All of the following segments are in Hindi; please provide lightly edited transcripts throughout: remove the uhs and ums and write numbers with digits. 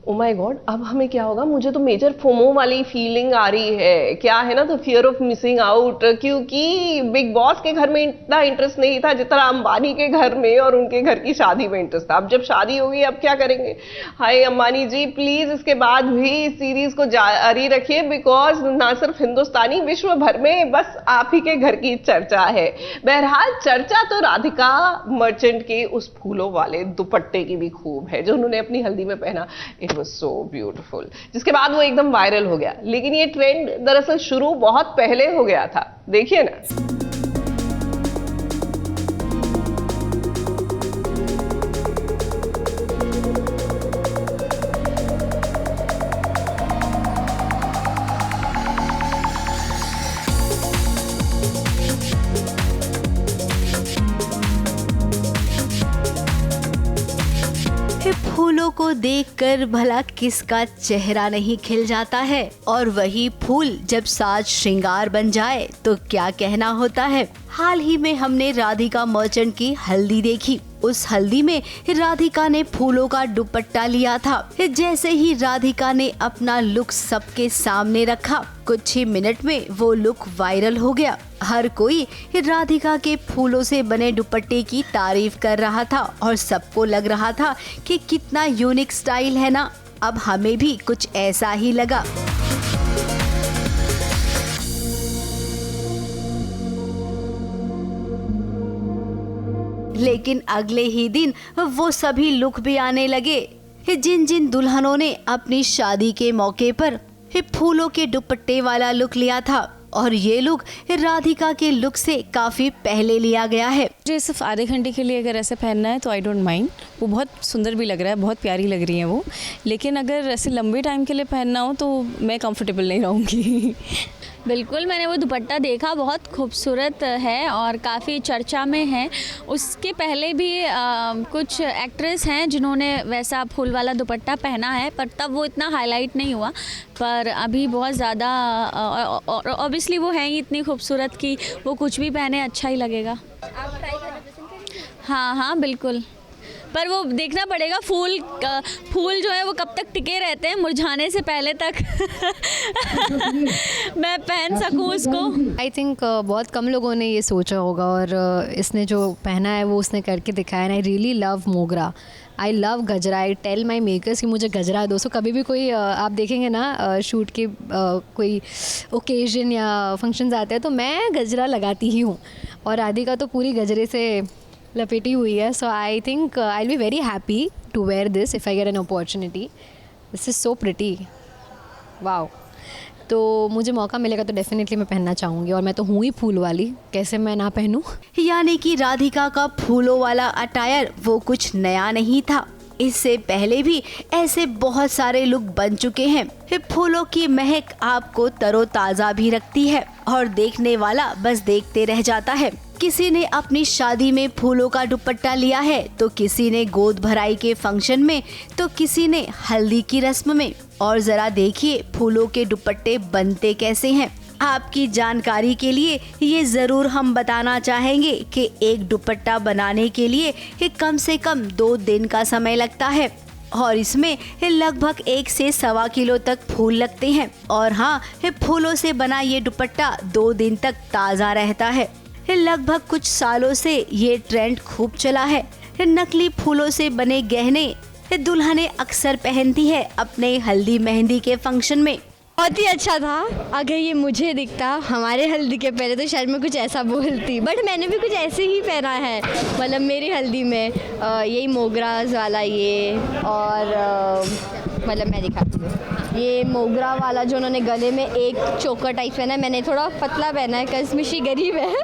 ओ माय गॉड, अब हमें क्या होगा? मुझे तो मेजर फोमो वाली फीलिंग आ रही है। क्या है ना, तो फियर ऑफ मिसिंग आउट, क्योंकि बिग बॉस के घर में इतना इंटरेस्ट नहीं था जितना अंबानी के घर में और उनके घर की शादी में इंटरेस्ट था। अब जब शादी होगी अब क्या करेंगे? हाय अंबानी जी, प्लीज इसके बाद भी इस सीरीज को जारी रखिए, बिकॉज ना सिर्फ हिंदुस्तानी, विश्व भर में बस आप ही के घर की चर्चा है। बहरहाल चर्चा तो राधिका मर्चेंट के उस फूलों वाले दुपट्टे की भी खूब है जो उन्होंने अपनी हल्दी में पहना। इट वॉज सो ब्यूटिफुल, जिसके बाद वो एकदम वायरल हो गया। लेकिन ये ट्रेंड दरअसल शुरू बहुत पहले हो गया था, देखिए ना। फूलों को देखकर भला किसका चेहरा नहीं खिल जाता है, और वही फूल जब साज श्रृंगार बन जाए तो क्या कहना होता है। हाल ही में हमने राधिका मर्चेंट की हल्दी देखी। उस हल्दी में राधिका ने फूलों का दुपट्टा लिया था। जैसे ही राधिका ने अपना लुक सबके सामने रखा, कुछ ही मिनट में वो लुक वायरल हो गया। हर कोई राधिका के फूलों से बने दुपट्टे की तारीफ कर रहा था और सबको लग रहा था कि कितना यूनिक स्टाइल है ना। अब हमें भी कुछ ऐसा ही लगा। लेकिन अगले ही दिन वो सभी लुक भी आने लगे। जिन जिन दुल्हनों ने अपनी शादी के मौके पर फूलों के दुपट्टे वाला लुक लिया था, और ये लुक राधिका के लुक से काफ़ी पहले लिया गया है। मुझे सिर्फ आधे घंटे के लिए अगर ऐसे पहनना है तो आई डोंट माइंड, वो बहुत सुंदर भी लग रहा है, बहुत प्यारी लग रही है वो। लेकिन अगर ऐसे लंबे टाइम के लिए पहनना हो तो मैं कंफर्टेबल नहीं रहूँगी। बिल्कुल, मैंने वो दुपट्टा देखा, बहुत खूबसूरत है और काफ़ी चर्चा में है। उसके पहले भी कुछ एक्ट्रेस हैं जिन्होंने वैसा फूल वाला दुपट्टा पहना है, पर तब वो इतना हाईलाइट नहीं हुआ। पर अभी बहुत ज़्यादा, और ऑब्वियसली वो हैं ही इतनी खूबसूरत कि वो कुछ भी पहने अच्छा ही लगेगा। आप ट्राई करना पसंद करेंगे? हाँ हाँ बिल्कुल, पर वो देखना पड़ेगा फूल जो है वो कब तक टिके रहते हैं, मुरझाने से पहले तक मैं पहन सकूं उसको। आई थिंक बहुत कम लोगों ने ये सोचा होगा, और इसने जो पहना है वो उसने करके दिखाया। एंड आई रियली लव मोगरा, आई लव गजरा। आई टेल माई मेकर्स कि मुझे गजरा दो। सो कभी भी कोई आप देखेंगे ना शूट के कोई ओकेजन या फंक्शंस आते हैं तो मैं गजरा लगाती ही हूँ, और राधिका तो पूरी गजरे से लपेटी हुई है। So I think I will be very happy to wear this if I get an opportunity. This is so pretty, wow. तो मुझे मौका मिलेगा तो डेफिनेटली मैं पहनना चाहूँगी, और मैं तो हूँ ही फूल वाली, कैसे मैं ना पहनूँ। यानी कि राधिका का फूलों वाला अटायर वो कुछ नया नहीं था। इससे पहले भी ऐसे बहुत सारे लुक बन चुके हैं। फूलों की महक आपको तरोताजा भी रखती है और देखने वाला बस देखते रह जाता है। किसी ने अपनी शादी में फूलों का दुपट्टा लिया है, तो किसी ने गोद भराई के फंक्शन में, तो किसी ने हल्दी की रस्म में। और जरा देखिए फूलों के दुपट्टे बनते कैसे हैं। आपकी जानकारी के लिए ये ज़रूर हम बताना चाहेंगे कि एक दुपट्टा बनाने के लिए कम से कम 2 दिन का समय लगता है, और इसमें लगभग 1 से 1.25 किलो तक फूल लगते हैं। और हाँ, फूलों से बना ये दुपट्टा 2 दिन तक ताज़ा रहता है। लगभग कुछ सालों से ये ट्रेंड खूब चला है। नकली फूलों से बने गहने दुल्हनें अक्सर पहनती है अपने हल्दी मेहंदी के फंक्शन में। बहुत ही अच्छा था। अगर ये मुझे दिखता हमारे हल्दी के पहले तो शायद मैं कुछ ऐसा बोलती, बट मैंने भी कुछ ऐसे ही पहना है। मतलब मेरी हल्दी में यही मोगराज वाला ये, और मतलब मैं दिखाती हूँ ये मोगरा वाला जो उन्होंने गले में एक चोकर टाइप पहना है। मैंने थोड़ा पतला पहना है, कसमिशी गरीब है।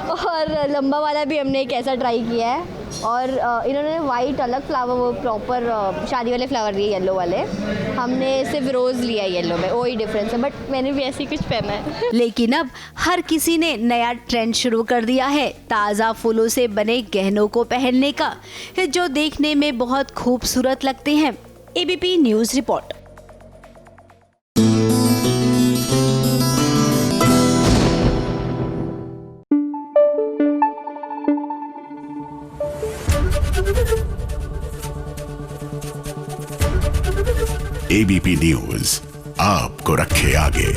और लंबा वाला भी हमने एक ऐसा ट्राई किया है। और इन्होंने वाइट अलग फ्लावर, वो प्रॉपर शादी वाले फ्लावर दिए येलो वाले, हमने सिर्फ रोज़ लिया येलो में, वही डिफरेंस है। बट मैंने भी ऐसे ही कुछ पहना है। लेकिन अब हर किसी ने नया ट्रेंड शुरू कर दिया है ताज़ा फूलों से बने गहनों को पहनने का, जो देखने में बहुत खूबसूरत लगते हैं। ABP news report. ABP news आपको रखे आगे।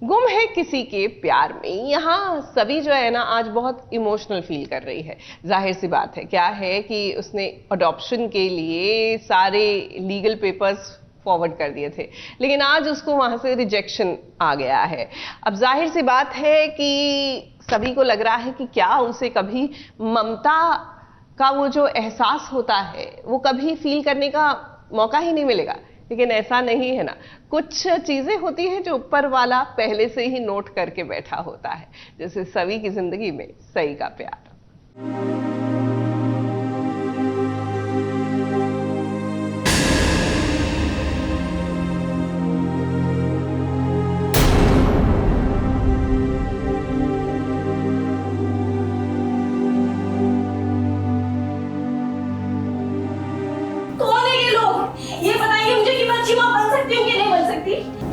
गुम है किसी के प्यार में, यहाँ सभी जो है ना आज बहुत इमोशनल फील कर रही है। जाहिर सी बात है, क्या है कि उसने अडॉप्शन के लिए सारे लीगल पेपर्स फॉरवर्ड कर दिए थे, लेकिन आज उसको वहां से रिजेक्शन आ गया है। अब जाहिर सी बात है कि सभी को लग रहा है कि क्या उसे कभी ममता का वो जो एहसास होता है वो कभी फील करने का मौका ही नहीं मिलेगा। लेकिन ऐसा नहीं है ना, कुछ चीजें होती हैं जो ऊपर वाला पहले से ही नोट करके बैठा होता है, जैसे सभी की जिंदगी में सई का प्यार।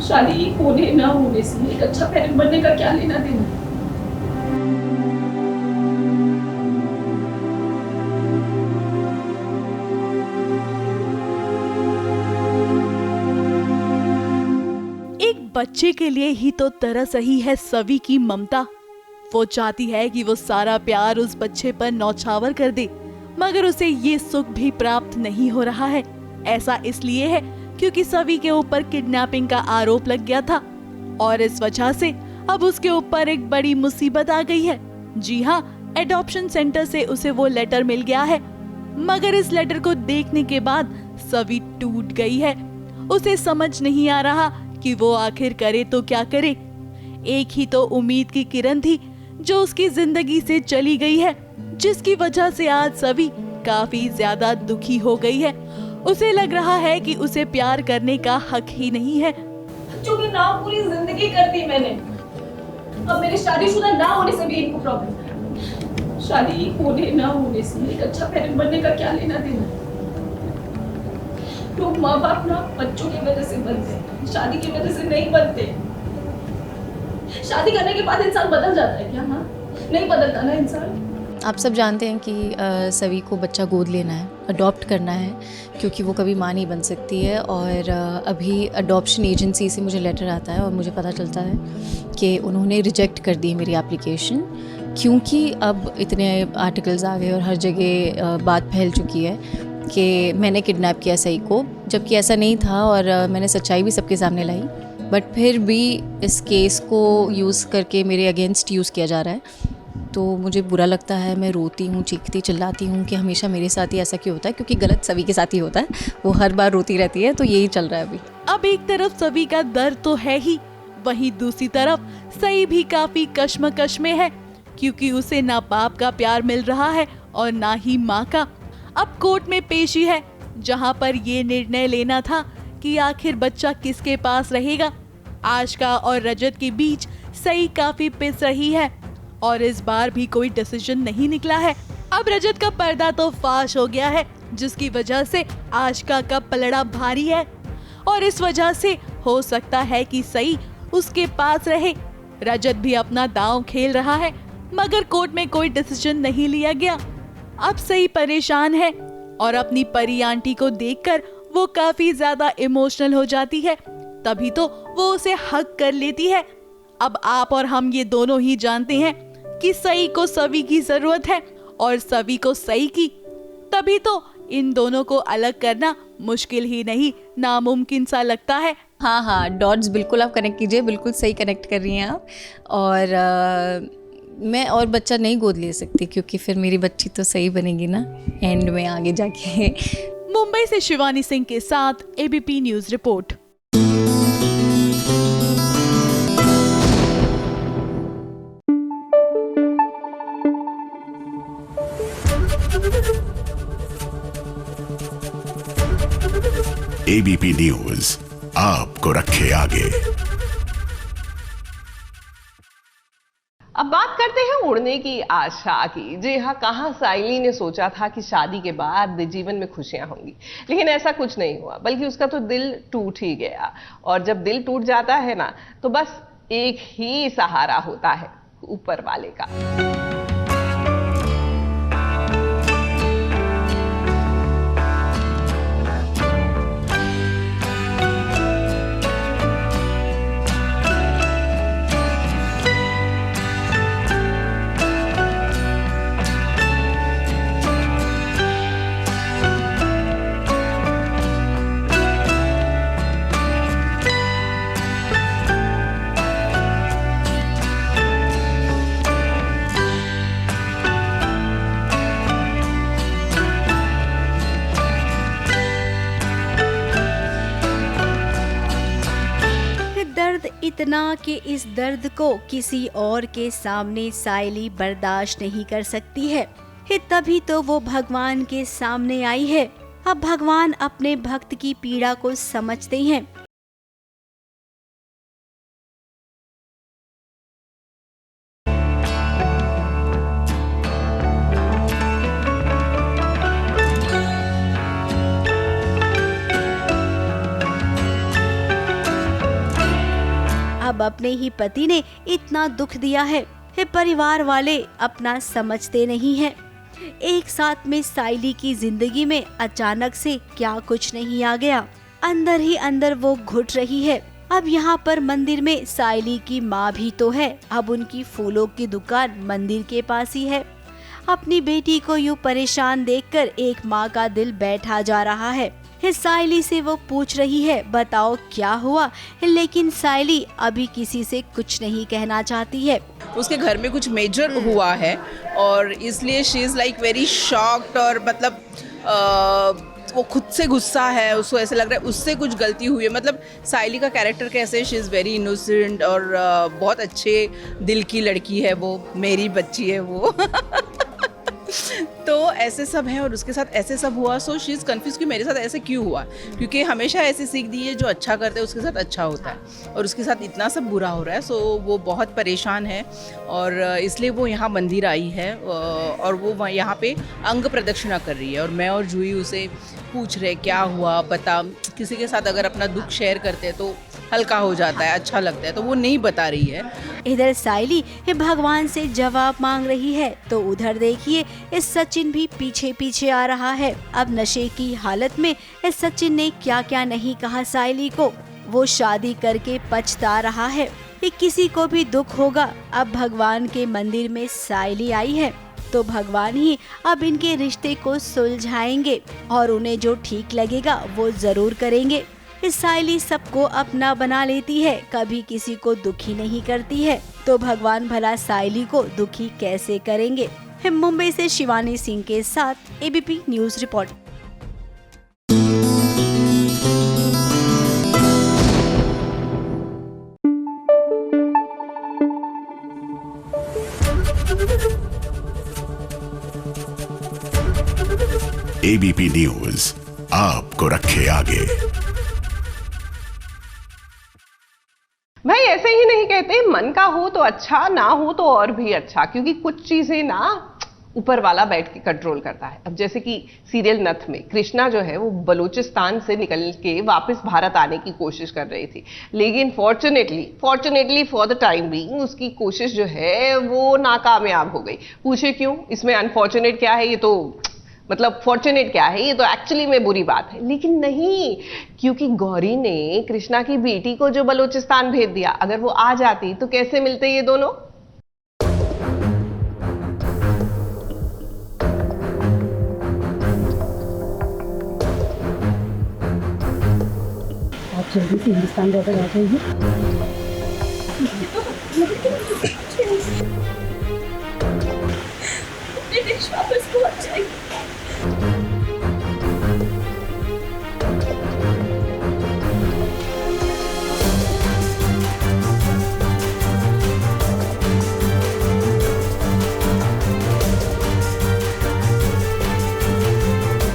शादी होने ना होने से एक अच्छा पेरेंट बनने का क्या लेना देना। एक बच्चे के लिए ही तो तरस रही है सवी की ममता। वो चाहती है कि वो सारा प्यार उस बच्चे पर नौछावर कर दे, मगर उसे ये सुख भी प्राप्त नहीं हो रहा है। ऐसा इसलिए है क्योंकि सवी के ऊपर किडनैपिंग का आरोप लग गया था और इस वजह से अब उसके ऊपर एक बड़ी मुसीबत आ गई है। जी हाँ, एडॉप्शन सेंटर से उसे वो लेटर मिल गया है, मगर इस लेटर को देखने के बाद सवी टूट गई है। उसे समझ नहीं आ रहा कि वो आखिर करे तो क्या करे। एक ही तो उम्मीद की किरण थी जो उसकी जिंदगी से चली गई है, जिसकी वजह से आज सवी काफी ज्यादा दुखी हो गई है। उसे लग रहा है कि उसे प्यार करने का हक ही नहीं है। बच्चों के नाम पूरी जिंदगी कर दी मैंने, अब मेरे शादीशुदा ना होने से भी इनको प्रॉब्लम है। शादी होने ना होने से एक अच्छा पेरेंट बनने का क्या लेना देना। लोग माँ बाप ना बच्चों की वजह से बनते हैं, शादी की वजह से नहीं बनते। शादी करने के बाद इंसान बदल जाता है क्या? हाँ, नहीं बदलता ना इंसान। आप सब जानते हैं कि सवी को बच्चा गोद लेना है, अडॉप्ट करना है, क्योंकि वो कभी माँ नहीं बन सकती है। और अभी अडॉप्शन एजेंसी से मुझे लेटर आता है और मुझे पता चलता है कि उन्होंने रिजेक्ट कर दी मेरी एप्लीकेशन, क्योंकि अब इतने आर्टिकल्स आ गए और हर जगह बात फैल चुकी है कि मैंने किडनैप किया सई को, जबकि ऐसा नहीं था और मैंने सच्चाई भी सबके सामने लाई। बट फिर भी इस केस को यूज़ करके मेरे अगेंस्ट यूज़ किया जा रहा है, तो मुझे बुरा लगता है। मैं रोती हूँ, चीखती चिल्लाती हूँ कि हमेशा मेरे साथ ही ऐसा क्यों होता है, क्योंकि गलत सभी के साथ ही होता है। वो हर बार रोती रहती है, तो यही चल रहा है अभी। अब एक तरफ सभी का दर्द तो है ही, वहीं दूसरी तरफ सई भी काफी कश्मकश में है, क्योंकि उसे ना बाप का प्यार मिल रहा है और ना ही माँ का। अब कोर्ट में पेशी है, जहाँ पर ये निर्णय लेना था कि आखिर बच्चा किसके पास रहेगा। आशका और रजत के बीच सई काफी पिस रही है और इस बार भी कोई डिसीजन नहीं निकला है। अब रजत का पर्दा तो फाश हो गया है, जिसकी वजह से आशका का पलड़ा भारी है और इस वजह से हो सकता है कि सई उसके पास रहे। रजत भी अपना दांव खेल रहा है, मगर कोर्ट में कोई डिसीजन नहीं लिया गया। अब सई परेशान है और अपनी परी आंटी को देखकर वो काफी ज्यादा इमोशनल हो जाती है, तभी तो वो उसे हग कर लेती है। अब आप और हम ये दोनों ही जानते हैं कि सई को सवी की जरूरत है और सवी को सई की, तभी तो इन दोनों को अलग करना मुश्किल ही नहीं, नामुमकिन सा लगता है। हाँ, डॉट्स बिल्कुल आप कनेक्ट कीजिए, बिल्कुल सही कनेक्ट कर रही हैं आप। और मैं और बच्चा नहीं गोद ले सकती, क्योंकि फिर मेरी बच्ची तो सही बनेगी ना एंड में आगे जाके। मुंबई से शिवानी सिंह के साथ ABP news report. ABP news आपको रखे आगे। अब बात करते हैं उड़ने की आशा की। जी हाँ, कहाँ साइली ने सोचा था कि शादी के बाद जीवन में खुशियां होंगी, लेकिन ऐसा कुछ नहीं हुआ, बल्कि उसका तो दिल टूट ही गया। और जब दिल टूट जाता है ना, तो बस एक ही सहारा होता है, ऊपर वाले का। इतना कि इस दर्द को किसी और के सामने साइली बर्दाश्त नहीं कर सकती है। तभी तो वो भगवान के सामने आई है। अब भगवान अपने भक्त की पीड़ा को समझते हैं। अब अपने ही पति ने इतना दुख दिया है, परिवार वाले अपना समझते नहीं हैं। एक साथ में साइली की जिंदगी में अचानक से क्या कुछ नहीं आ गया, अंदर ही अंदर वो घुट रही है। अब यहाँ पर मंदिर में साइली की माँ भी तो है। अब उनकी फूलों की दुकान मंदिर के पास ही है। अपनी बेटी को यूँ परेशान देखकर एक माँ का दिल बैठा जा रहा है। साइली से वो पूछ रही है, बताओ क्या हुआ, लेकिन साइली अभी किसी से कुछ नहीं कहना चाहती है। उसके घर में कुछ मेजर हुआ है और इसलिए she is like very shocked. और मतलब वो खुद से गुस्सा है, उसको ऐसे लग रहा है उससे कुछ गलती हुई है। मतलब साइली का कैरेक्टर कैसे, शी इज़ वेरी इनोसेंट और बहुत अच्छे दिल की लड़की है वो, मेरी बच्ची है वो तो ऐसे सब है और उसके साथ ऐसे सब हुआ। सो शी इज़ कन्फ्यूज कि मेरे साथ ऐसे क्यों हुआ, क्योंकि हमेशा ऐसी सीख दी है जो अच्छा करते हैं उसके साथ अच्छा होता है और उसके साथ इतना सब बुरा हो रहा है। सो वो बहुत परेशान है और इसलिए वो यहाँ मंदिर आई है और वो यहाँ पे अंग प्रदक्षिणा कर रही है। और मैं और जूही उसे पूछ रहे क्या हुआ बता। किसी के साथ अगर अपना दुख शेयर करते हैं तो हल्का हो जाता है, अच्छा लगता है, तो वो नहीं बता रही है। इधर साइली भगवान से जवाब मांग रही है तो उधर देखिए इस सचिन भी पीछे पीछे आ रहा है। अब नशे की हालत में इस सचिन ने क्या क्या नहीं कहा साइली को। वो शादी करके पछता रहा है, किसी को भी दुख होगा। अब भगवान के मंदिर में साइली आई है तो भगवान ही अब इनके रिश्ते को सुलझाएंगे और उन्हें जो ठीक लगेगा वो जरूर करेंगे। साइली सबको अपना बना लेती है, कभी किसी को दुखी नहीं करती है, तो भगवान भला साइली को दुखी कैसे करेंगे। मुंबई से शिवानी सिंह के साथ ABP news report. ABP news आपको रखे आगे। भाई ऐसे ही नहीं कहते, मन का हो तो अच्छा, ना हो तो और भी अच्छा, क्योंकि कुछ चीजें ना ऊपर वाला बैठ के कंट्रोल करता है। अब जैसे कि सीरियल नथ में कृष्णा जो है वो बलूचिस्तान से निकल के वापस भारत आने की कोशिश कर रही थी, लेकिन fortunately for the time being उसकी कोशिश जो है वो नाकामयाब हो गई। पूछे क्यों, इसमें अनफॉर्चुनेट क्या है, ये तो मतलब फॉर्चुनेट क्या है, ये तो एक्चुअली में बुरी बात है। लेकिन नहीं, क्योंकि गौरी ने कृष्णा की बेटी को जो बलूचिस्तान भेज दिया, अगर वो आ जाती तो कैसे मिलते ये दोनों। आप जल्दी से हिंदुस्तान वापस आ जाइए। वापस पहुंच जाएगी।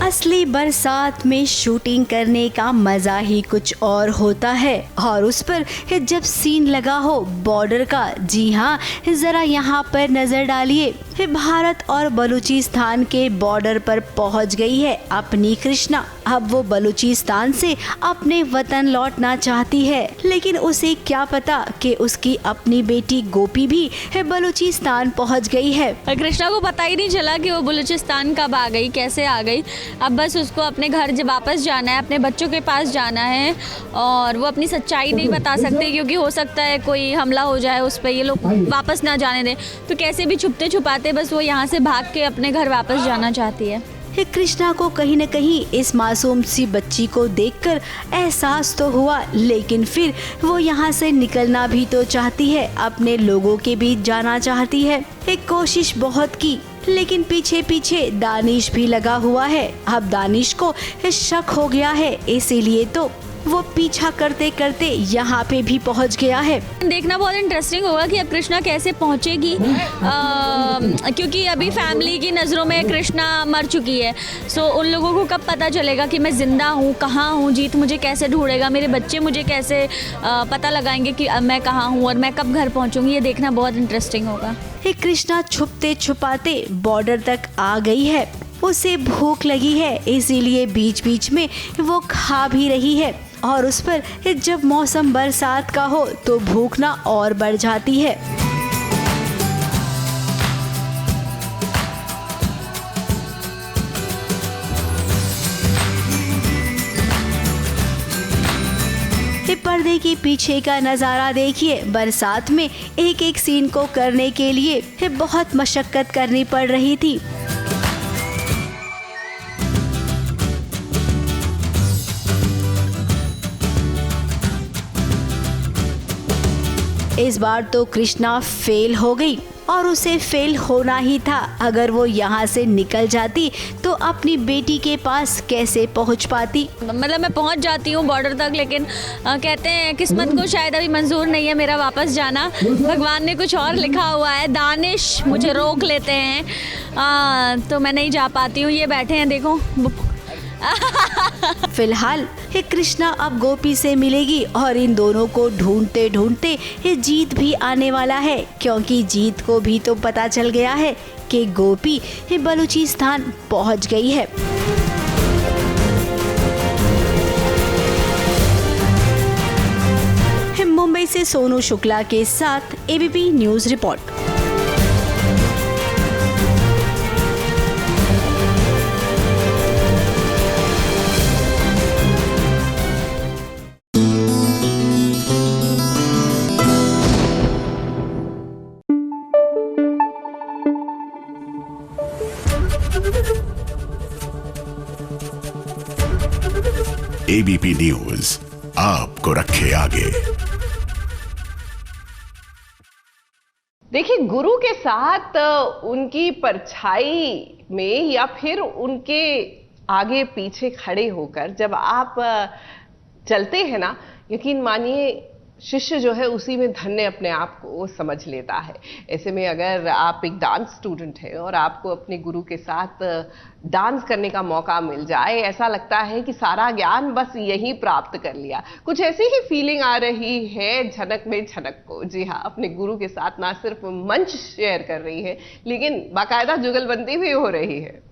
असली बरसात में शूटिंग करने का मजा ही कुछ और होता है, और उस पर जब सीन लगा हो बॉर्डर का। जी हाँ, जरा यहाँ पर नजर डालिए। भारत और बलूचिस्तान के बॉर्डर पर पहुँच गई है अपनी कृष्णा। अब वो बलूचिस्तान से अपने वतन लौटना चाहती है, लेकिन उसे क्या पता कि उसकी अपनी बेटी गोपी भी बलूचिस्तान पहुँच गई है। कृष्णा को पता ही नहीं चला कि वो बलूचिस्तान कब आ गई, कैसे आ गई। अब बस उसको अपने घर जब वापस जाना है, अपने बच्चों के पास जाना है, और वो अपनी सच्चाई नहीं बता सकते क्योंकि हो सकता है कोई हमला हो जाए उस पर, ये लोग वापस ना जाने दें। तो कैसे भी छुपते छुपाते बस वो यहाँ से भाग के अपने घर वापस जाना चाहती है। कृष्णा को कहीं न कहीं इस मासूम सी बच्ची को देखकर एहसास तो हुआ, लेकिन फिर वो यहाँ से निकलना भी तो चाहती है, अपने लोगों के बीच जाना चाहती है। एक कोशिश बहुत की, लेकिन पीछे पीछे दानिश भी लगा हुआ है। अब दानिश को शक हो गया है, इसीलिए तो वो पीछा करते करते यहाँ पे भी पहुँच गया है। देखना बहुत इंटरेस्टिंग होगा कि अब कृष्णा कैसे पहुँचेगी, क्योंकि अभी फैमिली की नज़रों में कृष्णा मर चुकी है। सो उन लोगों को कब पता चलेगा कि मैं ज़िंदा हूँ, कहाँ हूँ, जीत मुझे कैसे ढूंढेगा, मेरे बच्चे मुझे कैसे पता लगाएंगे कि मैं कहाँ हूँ और मैं कब घर पहुँचूँगी। ये देखना बहुत इंटरेस्टिंग होगा। कृष्णा छुपते छुपाते बॉर्डर तक आ गई है। उसे भूख लगी है, इसीलिए बीच बीच में वो खा भी रही है। और उस पर जब मौसम बरसात का हो तो भूख ना और बढ़ जाती है। पर्दे के पीछे का नज़ारा देखिए। बरसात में एक एक सीन को करने के लिए बहुत मशक्कत करनी पड़ रही थी। इस बार तो कृष्णा फेल हो गई और उसे फेल होना ही था। अगर वो यहाँ से निकल जाती तो अपनी बेटी के पास कैसे पहुँच पाती। मतलब मैं पहुँच जाती हूँ बॉर्डर तक, लेकिन कहते हैं किस्मत को शायद अभी मंजूर नहीं है मेरा वापस जाना। भगवान ने कुछ और लिखा हुआ है, दानिश मुझे रोक लेते हैं, तो मैं नहीं जा पाती हूँ। ये बैठे हैं देखो। फिलहाल कृष्णा अब गोपी से मिलेगी और इन दोनों को ढूंढते ढूंढते जीत भी आने वाला है, क्योंकि जीत को भी तो पता चल गया है कि गोपी बलूचिस्तान पहुंच गई है। मुंबई से सोनू शुक्ला के साथ ABP news report. ABP news आपको रखे आगे। देखिए, गुरु के साथ उनकी परछाई में या फिर उनके आगे पीछे खड़े होकर जब आप चलते हैं ना, यकीन मानिए शिष्य जो है उसी में धन्य अपने आप को समझ लेता है। ऐसे में अगर आप एक डांस स्टूडेंट हैं और आपको अपने गुरु के साथ डांस करने का मौका मिल जाए, ऐसा लगता है कि सारा ज्ञान बस यही प्राप्त कर लिया। कुछ ऐसी ही फीलिंग आ रही है झनक में झनक को। जी हाँ, अपने गुरु के साथ ना सिर्फ मंच शेयर कर रही है, लेकिन बाकायदा जुगलबंदी भी हो रही है।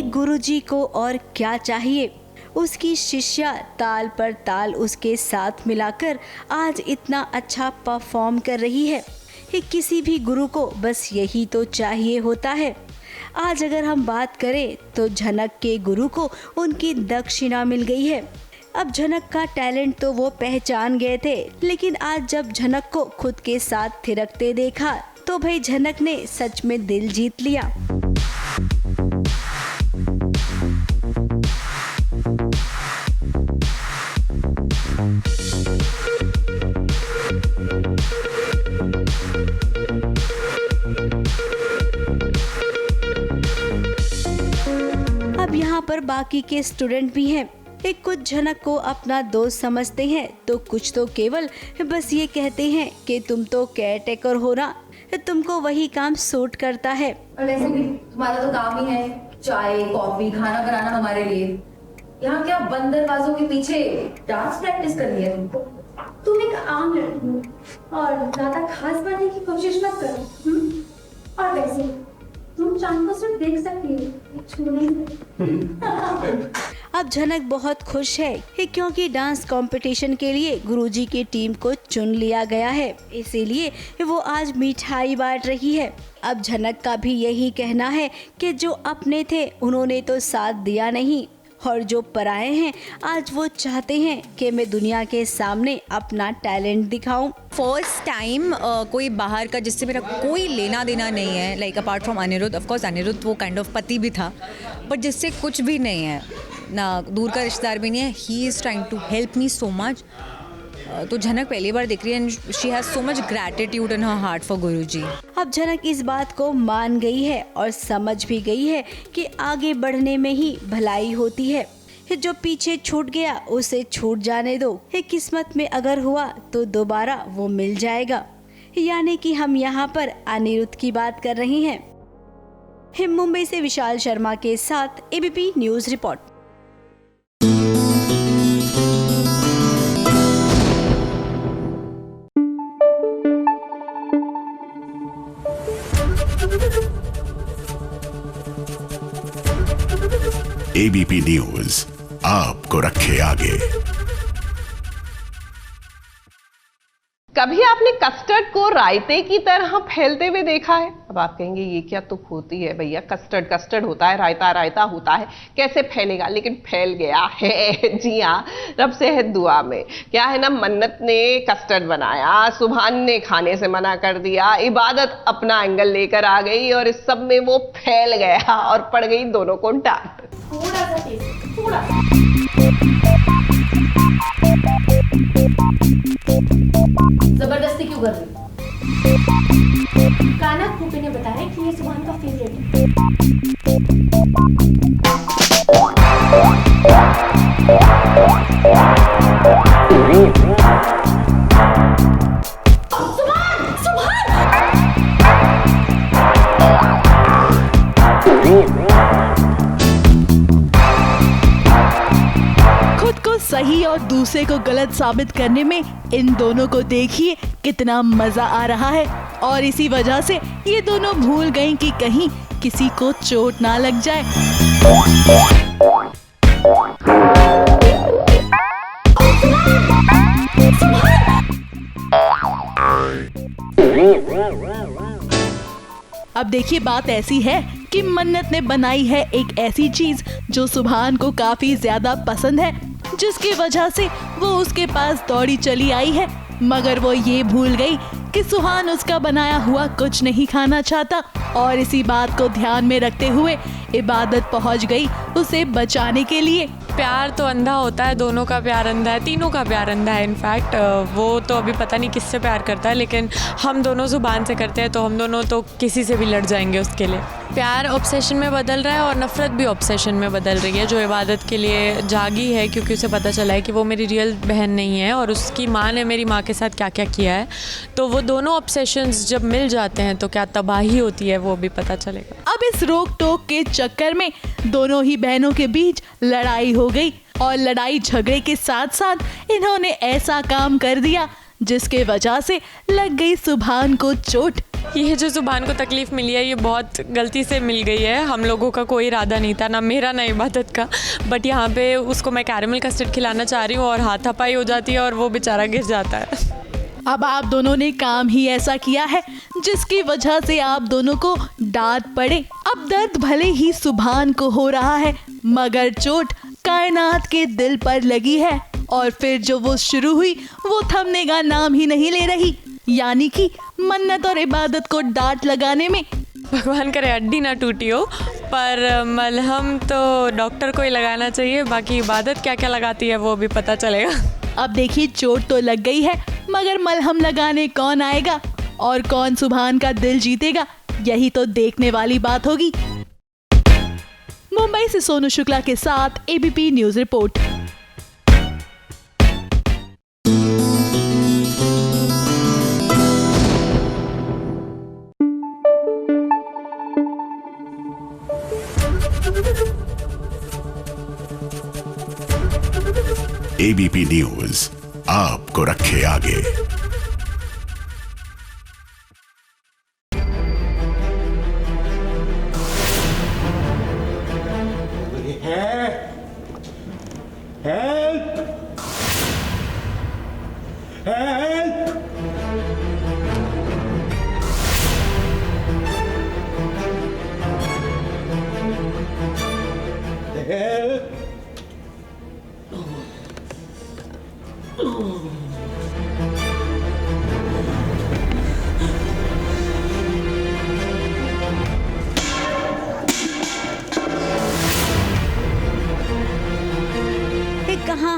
गुरुजी को और क्या चाहिए। उसकी शिष्या ताल पर ताल उसके साथ मिलाकर आज इतना अच्छा परफॉर्म कर रही है। किसी भी गुरु को बस यही तो चाहिए होता है। आज अगर हम बात करें तो झनक के गुरु को उनकी दक्षिणा मिल गई है। अब झनक का टैलेंट तो वो पहचान गए थे, लेकिन आज जब झनक को खुद के साथ थिरकते देखा तो भाई झनक ने सच में दिल जीत लिया। अब यहाँ पर बाकी के स्टूडेंट भी हैं। एक कुछ झनक को अपना दोस्त समझते हैं तो कुछ तो केवल बस ये कहते हैं कि तुम तो केयर टेकर हो ना, तुमको वही काम सूट करता है। और वैसे भी तुम्हारा तो काम ही है चाय कॉफी खाना बनाना हमारे लिए। यहाँ क्या बंदरबाजों के पीछे डांस प्रैक्टिस करनी है तुमको? तुम एक आम लड़की हो और ज्यादा खास बनने की कोशिश मत करो। और वैसे तुम चांद को सिर्फ देख सकती हो, छू नहीं सकती। अब झनक बहुत खुश है क्योंकि डांस कंपटीशन के लिए गुरुजी की टीम को चुन लिया गया है, इसीलिए वो आज मिठाई बांट रही है। अब झनक का भी यही कहना है कि जो अपने थे उन्होंने तो साथ दिया नहीं, और जो पराए हैं आज वो चाहते हैं कि मैं दुनिया के सामने अपना टैलेंट दिखाऊं। फर्स्ट टाइम कोई बाहर का जिससे मेरा कोई लेना देना नहीं है, like apart from Anirudh, of course Anirudh वो काइंड ऑफ पति भी था, बट जिससे कुछ भी नहीं है, ना दूर का रिश्तेदार भी नहीं है। He is trying to help me so much. तो झनक पहली बार दिख रही है and she has so much gratitude in her heart for Guruji. अब झनक इस बात को मान गई है और समझ भी गई है कि आगे बढ़ने में ही भलाई होती है। जो पीछे छूट गया उसे छूट जाने दो, किस्मत में अगर हुआ तो दोबारा वो मिल जाएगा। यानी कि हम यहाँ पर अनिरुद्ध की बात कर रहे हैं। मुंबई से विशाल शर्मा के साथ ABP news report. ABP news आपको रखे आगे। कभी आपने कस्टर्ड को रायते की तरह फैलते हुए देखा है? अब आप कहेंगे ये क्या तुक होती है भैया, कस्टर्ड कस्टर्ड होता है, रायता रायता होता है, कैसे फैलेगा? लेकिन फैल गया है। जी हाँ, रब से है दुआ में। क्या है ना, मन्नत ने कस्टर्ड बनाया, सुभान ने खाने से मना कर दिया, इबादत अपना एंगल लेकर आ गई और इस सब में वो फैल गया और पड़ गई दोनों को डांट। थोड़ा सा टेस्ट, थोड़ा जबरदस्ती क्यों कर रही? काना फूफी ने बताया कि ये सुभान का फेवरेट सही और दूसरे को गलत साबित करने में इन दोनों को देखिए कितना मजा आ रहा है। और इसी वजह से ये दोनों भूल गईं कि कहीं किसी को चोट ना लग जाए। अब देखिए, बात ऐसी है कि मन्नत ने बनाई है एक ऐसी चीज जो सुभान को काफी ज्यादा पसंद है, जिसकी वजह से वो उसके पास दौड़ी चली आई है। मगर वो ये भूल गई कि सुहान उसका बनाया हुआ कुछ नहीं खाना चाहता और इसी बात को ध्यान में रखते हुए इबादत पहुंच गई उसे बचाने के लिए। प्यार तो अंधा होता है, दोनों का प्यार अंधा है, तीनों का प्यार अंधा है। इनफैक्ट वो तो अभी पता नहीं किससे प्यार करता है, लेकिन हम दोनों जुबान से करते हैं तो हम दोनों तो किसी से भी लड़ जाएंगे उसके लिए। प्यार ऑब्सेशन में बदल रहा है और नफ़रत भी ऑब्सेशन में बदल रही है, जो इबादत के लिए जागी है क्योंकि उसे पता चला है कि वो मेरी रियल बहन नहीं है और उसकी माँ ने मेरी माँ के साथ क्या क्या किया है। तो वो दोनों ऑब्सेशंस जब मिल जाते हैं तो क्या तबाही होती है वो भी पता चलेगा। अब इस रोक टोक के चक्कर में दोनों ही बहनों के बीच लड़ाई हो गई और लड़ाई झगड़े के साथ साथ इन्होंने ऐसा काम कर दिया जिसके वजह से लग गई सुभान को चोट। ये जो सुभान को तकलीफ मिली है ये बहुत गलती से मिल गई है, हम लोगों का कोई इरादा नहीं था, ना मेरा ना इबादत का। बट यहाँ पे उसको मैं कैरेमल कस्टर्ड खिलाना चाह रही हूँ और हाथापाई हो जाती है और वो बेचारा गिर जाता है। अब आप दोनों ने काम ही ऐसा किया है जिसकी वजह से आप दोनों को डांट पड़े। अब दर्द भले ही सुभान को हो रहा है मगर चोट कायनात के दिल पर लगी है और फिर जो वो शुरू हुई वो थमने का नाम ही नहीं ले रही, यानी कि मन्नत और इबादत को डांट लगाने में। भगवान करे हड्डी ना टूटी हो, पर मलहम तो डॉक्टर को ही लगाना चाहिए, बाकी इबादत क्या क्या लगाती है वो भी पता चलेगा। अब देखिए, चोट तो लग गई है मगर मलहम लगाने कौन आएगा और कौन सुभान का दिल जीतेगा, यही तो देखने वाली बात होगी। मुंबई से सोनू शुक्ला के साथ ABP news report. ABP news आपको रखे आगे। कहाँ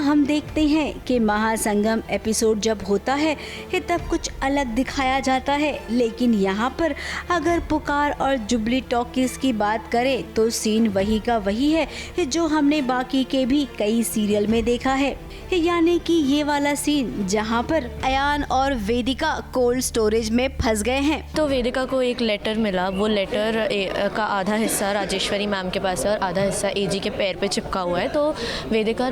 हम देखते हैं कि महासंगम एपिसोड जब होता है तब कुछ अलग दिखाया जाता है, लेकिन यहाँ पर अगर पुकार और जुबली टॉकीज की बात करें तो सीन वही का वही है जो हमने बाकी के भी कई सीरियल में देखा है, यानी कि ये वाला सीन जहाँ पर अयान और वेदिका कोल्ड स्टोरेज में फंस गए हैं। तो वेदिका को एक लेटर मिला, वो लेटर का आधा हिस्सा राजेश्वरी मैम के पास है और आधा हिस्सा एजी के पैर पे चिपका हुआ है। तो वेदिका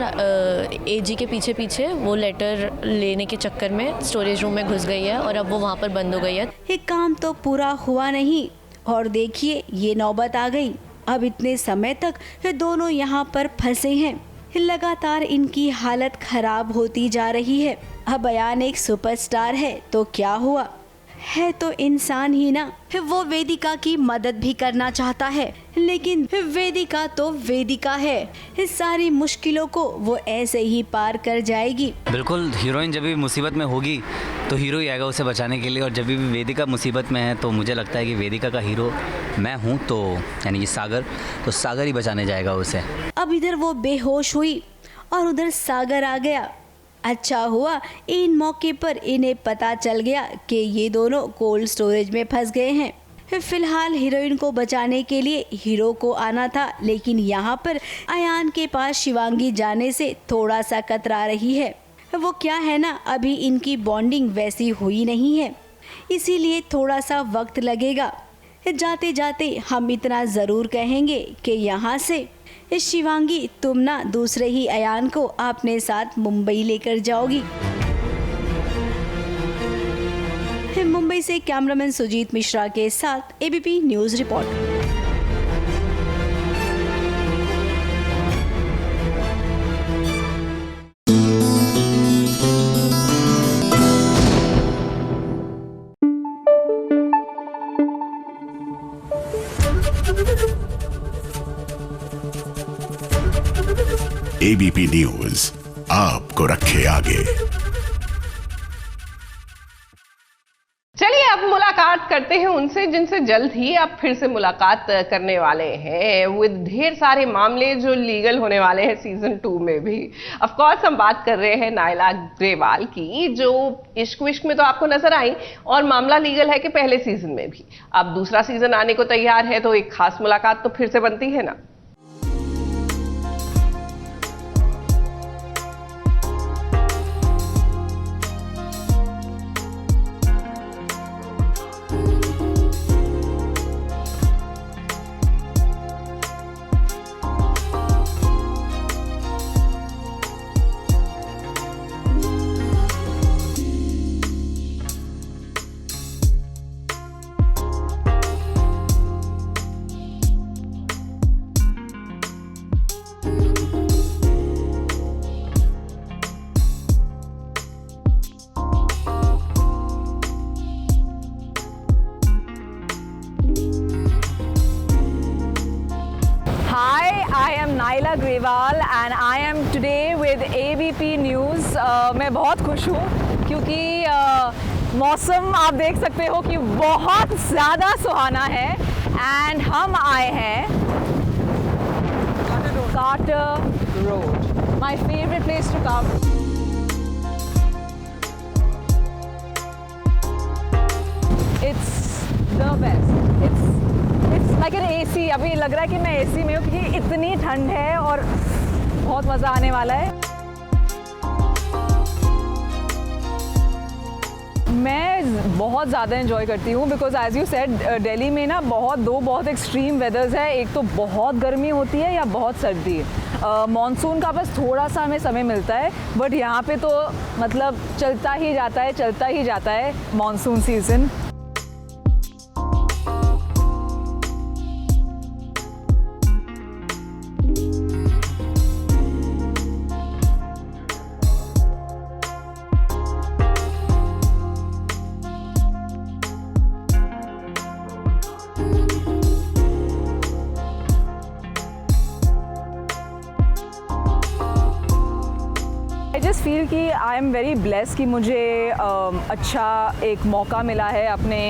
एजी के पीछे पीछे वो लेटर लेने के चक्कर में स्टोरेज रूम में घुस गई है और अब वो वहाँ पर बंद हो गई है। ये काम तो पूरा हुआ नहीं और देखिए ये नौबत आ गई। अब इतने समय तक ये दोनों यहाँ पर फंसे हैं, लगातार इनकी हालत खराब होती जा रही है। अब अयान एक सुपरस्टार है तो क्या हुआ, है तो इंसान ही ना। वो वेदिका की मदद भी करना चाहता है, लेकिन वेदिका तो वेदिका है, इस सारी मुश्किलों को वो ऐसे ही पार कर जाएगी। बिल्कुल, हीरोइन जब भी मुसीबत में होगी तो हीरो ही आएगा उसे बचाने के लिए, और जब भी वेदिका मुसीबत में है तो मुझे लगता है कि वेदिका का हीरो मैं हूँ, तो यानी कि सागर, तो सागर ही बचाने जाएगा उसे। अब इधर वो बेहोश हुई और उधर सागर आ गया। अच्छा हुआ इन मौके पर इन्हें पता चल गया कि ये दोनों कोल्ड स्टोरेज में फंस गए हैं। फिलहाल हीरोइन को बचाने के लिए हीरो को आना था, लेकिन यहाँ पर अयान के पास शिवांगी जाने से थोड़ा सा कतरा रही है। वो क्या है ना, अभी इनकी बॉन्डिंग वैसी हुई नहीं है, इसीलिए थोड़ा सा वक्त लगेगा। जाते जाते हम इतना ज़रूर कहेंगे कि यहाँ से शिवांगी तुम ना दूसरे ही अयान को अपने साथ मुंबई लेकर जाओगी। मुंबई से कैमरामैन सुजीत मिश्रा के साथ ABP news report. ABP news आपको रखे आगे। चलिए अब मुलाकात करते हैं उनसे जिनसे जल्द ही अब फिर से मुलाकात करने वाले हैं विद ढेर सारे मामले जो लीगल होने वाले हैं सीजन 2 में भी। ऑफ कोर्स हम बात कर रहे हैं नायला ग्रेवाल की, जो इश्क विश्क में तो आपको नजर आई और मामला लीगल है कि पहले सीजन में भी। अब दूसरा सीजन आने को तैयार है तो एक खास मुलाकात तो फिर से बनती है ना। Naila Grewal and I am today with ABP news. मैं बहुत खुश हूँ क्योंकि मौसम आप देख सकते हो कि बहुत ज़्यादा सुहाना है एंड हम आए हैं Carter road, my favourite place to come. It's the best, it's like an AC. अभी लग रहा है कि मैं एसी में हूँ क्योंकि इतनी ठंड है और बहुत मज़ा आने वाला है। मैं बहुत ज़्यादा एंजॉय करती हूँ because as you said Delhi में ना बहुत एक्सट्रीम वेदर्स है। एक तो बहुत गर्मी होती है या बहुत सर्दी। मॉनसून का बस थोड़ा सा हमें समय मिलता है, बट यहाँ पे तो मतलब चलता ही जाता है monsoon season. I just feel कि आई एम वेरी ब्लेस्ड कि मुझे अच्छा एक मौका मिला है अपने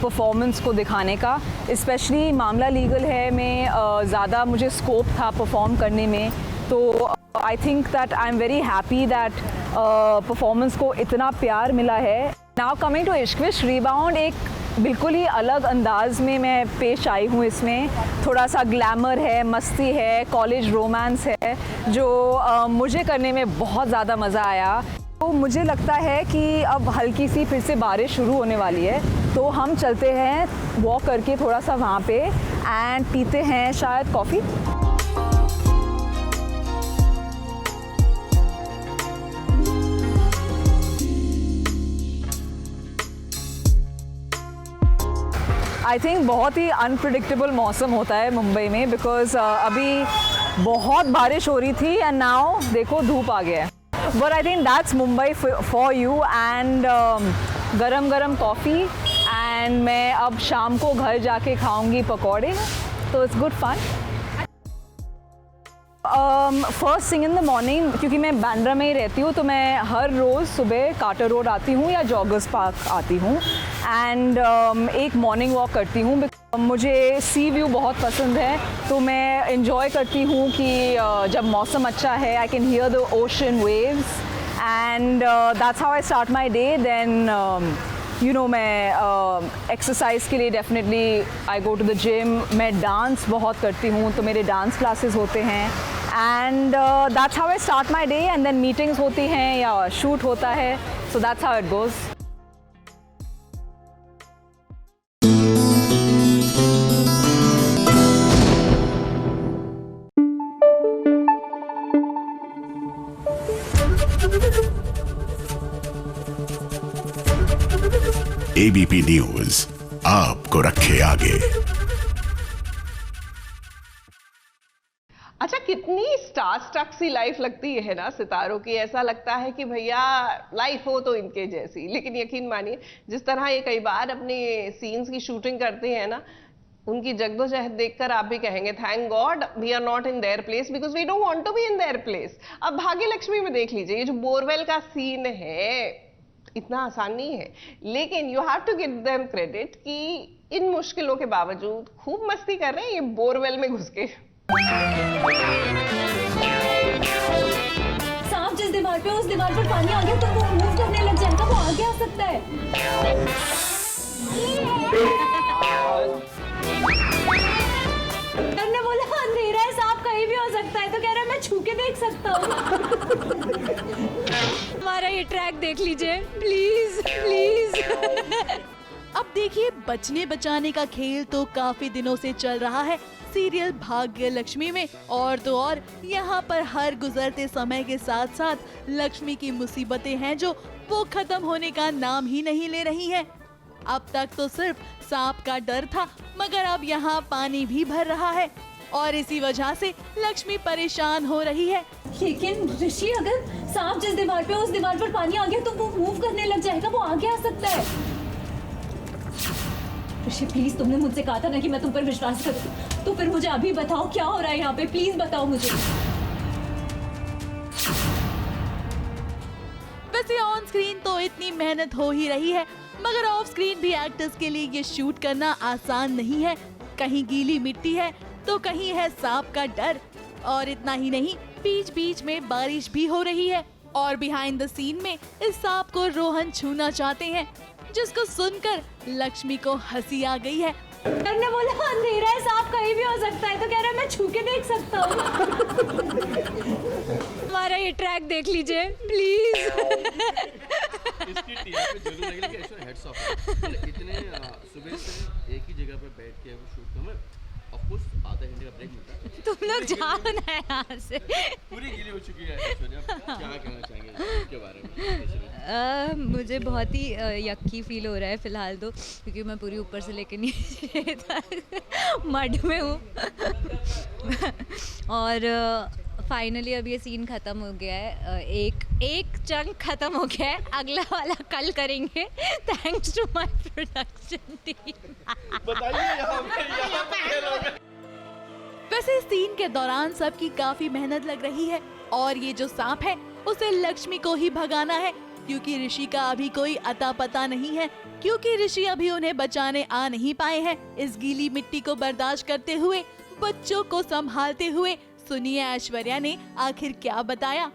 परफॉर्मेंस को दिखाने का। स्पेशली मामला लीगल है में ज़्यादा मुझे स्कोप था परफॉर्म करने में, तो I think that I am very happy that performance को इतना प्यार मिला है। नाउ कमिंग टू इश्क विश रीबाउंड, एक बिल्कुल ही अलग अंदाज में मैं पेश आई हूँ। इसमें थोड़ा सा ग्लैमर है, मस्ती है, कॉलेज रोमांस है, जो मुझे करने में बहुत ज़्यादा मज़ा आया। तो मुझे लगता है कि अब हल्की सी फिर से बारिश शुरू होने वाली है, तो हम चलते हैं वॉक करके थोड़ा सा वहाँ पे एंड पीते हैं शायद कॉफ़ी। आई थिंक बहुत ही अनप्रिडिक्टेबल मौसम होता है मुंबई में, बिकॉज अभी बहुत बारिश हो रही थी एंड नाउ देखो धूप आ गया है। But I think that's Mumbai for you and गरम गरम कॉफ़ी एंड मैं अब शाम को घर जाके खाऊंगी पकौड़े, तो it's good fun. First thing in the morning, क्योंकि मैं बांद्रा में ही रहती हूँ, तो मैं हर रोज़ सुबह कार्टर रोड आती हूँ या जॉगर्स पार्क आती हूँ एंड एक मॉर्निंग वॉक करती हूँ। मुझे सी व्यू बहुत पसंद है, तो मैं इन्जॉय करती हूँ कि जब मौसम अच्छा है I can hear the ocean waves and that's how I start my day. Then you know मैं एक्सरसाइज के लिए definitely I go to the gym. मैं डांस बहुत करती हूँ, तो मेरे डांस क्लासेस होते हैं and that's how I start my day. And then meetings होती हैं या शूट होता है, so that's how it goes. ABP news आपको रखे आगे। अच्छा, कितनी स्टार स्ट्रक सी लाइफ लगती है ना सितारों की। ऐसा लगता है कि भैया लाइफ हो तो इनके जैसी। लेकिन यकीन मानिए, जिस तरह ये कई बार अपने सीन्स की शूटिंग करते हैं ना, उनकी जगदोजहद देखकर आप भी कहेंगे thank God we are not in their place, because we don't want to be in their place. अब भाग्यलक्ष्मी में देख लीजिए, ये जो बोरवेल का सीन है इतना आसान नहीं है, लेकिन you have to give them credit कि इन मुश्किलों के बावजूद खूब मस्ती कर रहे हैं ये बोरवेल में घुस के। सांप जिस दीवार पे उस दीवार पर पानी आ गया तो वो मूव करने लग जाएगा, वो आगे आ सकता है। तुमने बोला अंधेरा है, सांप कहीं भी हो सकता है, तो कह रहा है मैं छू के देख सकता हूँ। हमारा ये ट्रैक देख लीजिए प्लीज प्लीज। अब देखिए, बचने बचाने का खेल तो काफी दिनों से चल रहा है सीरियल भाग्य लक्ष्मी में। और तो और यहाँ पर हर गुजरते समय के साथ साथ लक्ष्मी की मुसीबतें हैं जो वो खत्म होने का नाम ही नहीं ले रही हैं। अब तक तो सिर्फ सांप का डर था, मगर अब यहाँ पानी भी भर रहा है और इसी वजह से लक्ष्मी परेशान हो रही है। लेकिन ऋषि, अगर सांप जिस दीवार पे उस दीवार पर पानी आ गया तो वो मूव करने लग जाएगा, वो आगे आ सकता है। ऋषि प्लीज, तुमने मुझसे कहा था ना कि मैं तुम पर विश्वास करूं, तो फिर मुझे अभी बताओ क्या हो रहा है यहाँ पे, प्लीज बताओ मुझे। वैसे ऑन स्क्रीन तो इतनी मेहनत हो ही रही है, मगर ऑफ स्क्रीन भी एक्टर्स के लिए ये शूट करना आसान नहीं है। कहीं गीली मिट्टी है तो कहीं है सांप का डर, और इतना ही नहीं, बीच बीच में बारिश भी हो रही है। और बिहाइंड द सीन में इस सांप को रोहन छूना चाहते हैं, जिसको सुनकर लक्ष्मी को हंसी आ गई है। मैंने बोला अंधेरा है, सांप कहीं भी हो सकता है, तो कह रहा है मैं छू के देख सकता हूँ। हमारा ये ट्रैक देख लीजिए प्लीज। इसकी टीम पे जरूर लगेगा कि एक्चुअली हेड्स ऑफ इतने सुबह से एक ही जगह पे बैठ के वो शूट करना, ऑफ कोर्स आधा घंटे का ब्रेक मिलता है। तुम लोग जाओ ना यहाँ से। पूरी गीली हो चुकी है एक्चुअली। आप क्या कहना चाहेंगे इसके बारे में? मुझे बहुत ही यक्की फील हो रहा है फ़िलहाल तो, क्योंकि मैं पूरी ऊपर से लेकर नीचे तक मड में हूँ। और फाइनली अब ये सीन ख़त्म हो गया है, एक चंक ख़त्म हो गया है, अगला वाला कल करेंगे, thanks to my production team. बताइए यहाँ पे वैसे सीन के दौरान सबकी काफी मेहनत लग रही है, और ये जो सांप है उसे लक्ष्मी को ही भगाना है, क्योंकि ऋषि का अभी कोई अता पता नहीं है, क्योंकि ऋषि अभी उन्हें बचाने आ नहीं पाए हैं। इस गीली मिट्टी को बर्दाश्त करते हुए, बच्चों को संभालते हुए, सुनिए ऐश्वर्या ने आखिर क्या बताया।